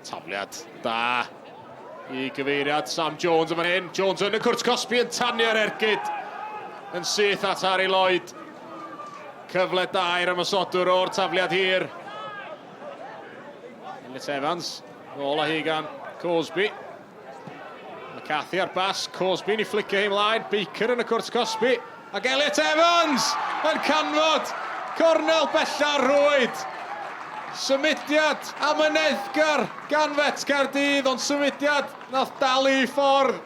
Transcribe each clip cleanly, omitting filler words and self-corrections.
Tafliad da I gyfeiriad Sam Jones yn fan hyn. Jones yn y cwrt Cosby yn tannu ar ergyd. Yn syth at Harry Lloyd. Cyfle da i'r ymosodwr o'r tafliad hir. Ellis Evans. Ôl a hi gan Cosby. McCarthy ar bas. Cosby ni flicio hi mlaen. Baker yn y cwrt Cosby. Ac Elliot Evans yn canfod. Cornel bella rwyd. Symudiad am y neddgar gan Met Caerdydd, ond symudiad nath dal I ffordd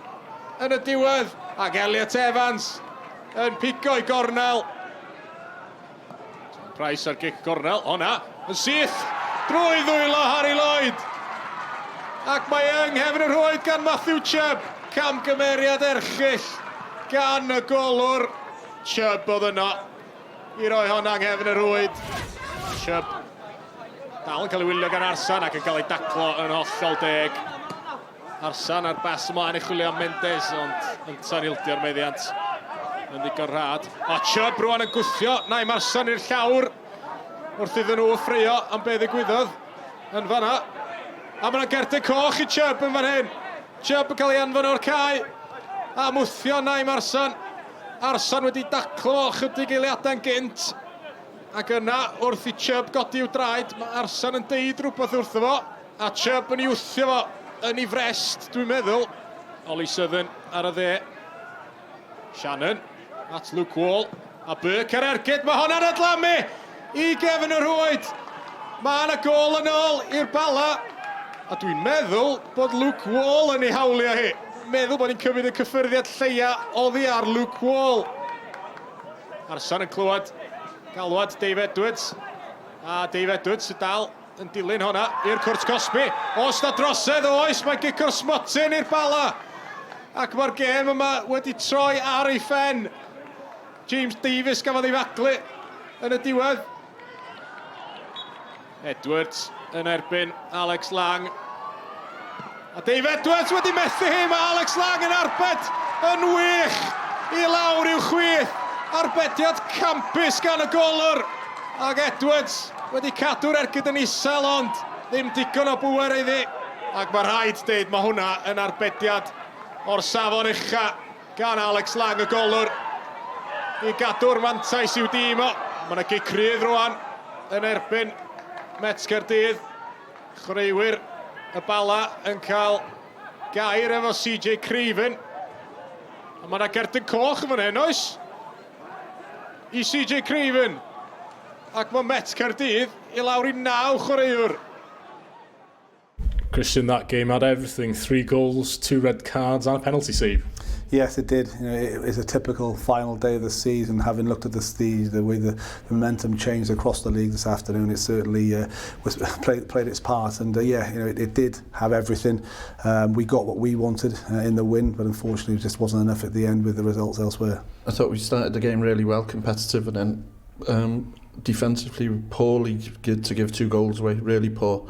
yn y diwedd. Ac Elliot Evans yn pigo I gornel. Price ar gic gornel, honna, yn syth drwy ddwylo Harry Lloyd. Ac mae yng nghefn y rhwyd gan Matthew Chubb. Camgymeriad erchyll gan y golwr. Chubb oedd yno I roi honna yng nghefn y rhwyd. Chubb dal yn cael ei wylio gan Arsan ac yn cael ei daclo yn hollol deg. Arsan ar bas ymlaen I chwilio am Mendes, ond yn tanildio'r meddiant yn ddigon rhad. O, Chubb rwan yn gwthio, naim Arsan i'r llawr wrth iddyn nhw ffrio am be ddigwyddodd yn fanna. A mae'n gerdyn coch I Chubb yn fan hyn. Chubb yn cael ei anfon o'r cae a mwthio naim Arsan. Arsan wedi daclo chydig eiliadau'n gynt. Ac yna, wrth I Chubb godi i'w draed, mae Arsan yn deud rhywbeth wrtho fo, a Chubb yn ei wthio fo yn ei frest, dwi'n meddwl. Oli Southern ar y dde. Shannon, at Luke Wall, a Burke ar ergyd, mae hwnna'n adlamu I gefn y rhwyd. Mae yna gol yn ôl i'r Bala, a dwi'n meddwl bod Luke Wall yn ei hawlio hi. Meddwl bod ni'n cymryd y cyffyrddiad lleia oddi ar Luke Wall. Arsan yn clywed galwad Dave Edwards. A Dave Edwards sy'n dal yn dilyn honna i'r cwrt Cosby. Os na drosedd oes, mae gicr smotyn i'r Bala. Ac mae'r gêm yma wedi troi ar ei phen. James Davies gafodd ei faglu yn y diwedd. Edwards yn erbyn Alex Lang. A Dave Edwards wedi methu hi, mae Alex Lang yn arbed yn wych I lawr i'w chwith. Arbediad campus gan y golwr. Ac Edwards wedi cadw'r ergyd yn isel, ond ddim digon o bwer iddi. Ac mae rhaid dweud mae hwnna yn arbediad o'r safon ucha gan Alex Lang y golwr I gadw'r mantais i'w dîm o. Mae yna gicrydd rwan yn erbyn Met Caerdydd. Chwaraewyr y Bala yn cael gair efo CJ Craven. A mae yna gerdyn coch yn fan hyn, oes? I CJ Craven. Ac mae Met Caerdydd I lawr I 9 chwaraewr. Christian, that game had everything. 3 goals, 2 red cards and a penalty save. Yes, it did. You know, it was a typical final day of the season. Having looked at the way the momentum changed across the league this afternoon, it certainly played its part. And yeah, you know, it did have everything. We got what we wanted in the win, but unfortunately, it just wasn't enough at the end with the results elsewhere. I thought we started the game really well, competitive, and then defensively poorly to give 2 goals away. Really poor.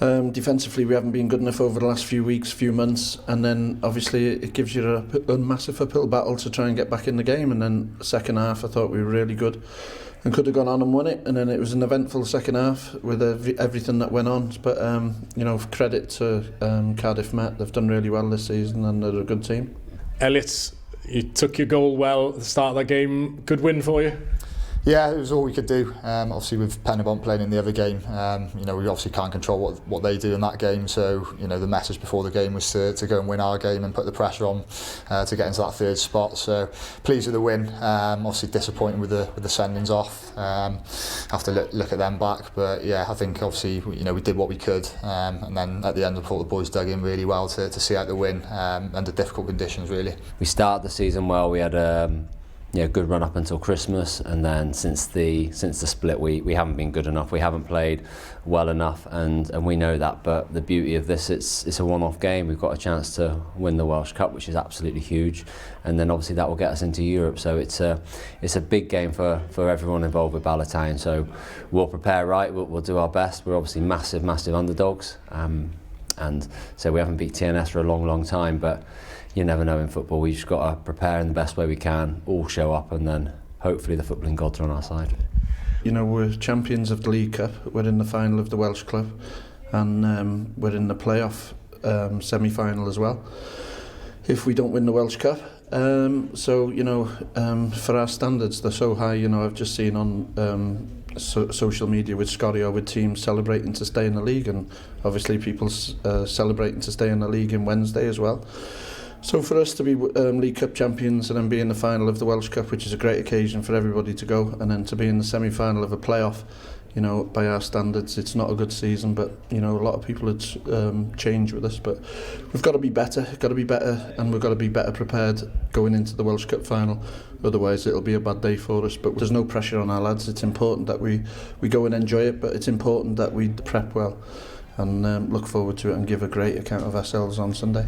Defensively, we haven't been good enough over the last few weeks, few months, and then obviously it gives you a massive uphill battle to try and get back in the game. And then second half, I thought we were really good and could have gone on and won it. And then it was an eventful second half with everything that went on. But you know, credit to Cardiff Met, they've done really well this season and they're a good team. Elliot, you took your goal well at the start of that game. Good win for you? Yeah, it was all we could do. Obviously, with Penabont playing in the other game, you know, we obviously can't control what they do in that game. So, you know, the message before the game was to go and win our game and put the pressure on to get into that 3rd spot. So, pleased with the win. Obviously, disappointed with the sendings off. Have to look at them back, but yeah, I think obviously, you know, we did what we could, and then at the end, I thought the boys dug in really well to see out the win under difficult conditions. Really, we started the season well. We had good run up until Christmas, and then since the split we haven't been good enough. We haven't played well enough, and we know that. But the beauty of this, it's a one-off game. We've got a chance to win the Welsh Cup, which is absolutely huge, and then obviously that will get us into Europe. So it's a big game for everyone involved with Bala Town. So we'll prepare right. We'll do our best. We're obviously massive underdogs, and so we haven't beat TNS for a long time, but you never know in football. We've just got to prepare in the best way we can, all show up, and then hopefully the footballing gods are on our side. You know, we're champions of the League Cup, we're in the final of the Welsh Club, and we're in the playoff semi-final as well if we don't win the Welsh Cup. So, you know, for our standards, they're so high. You know, I've just seen on social media with Scorio, with teams celebrating to stay in the league, and obviously people celebrating to stay in the league in Wednesday as well. So for us to be League Cup champions and then be in the final of the Welsh Cup, which is a great occasion for everybody to go, and then to be in the semi-final of a playoff, you know, by our standards, it's not a good season, but, you know, a lot of people had changed with us, but we've got to be better, and we've got to be better prepared going into the Welsh Cup final. Otherwise, it'll be a bad day for us, but there's no pressure on our lads. It's important that we go and enjoy it, but it's important that we prep well and look forward to it and give a great account of ourselves on Sunday.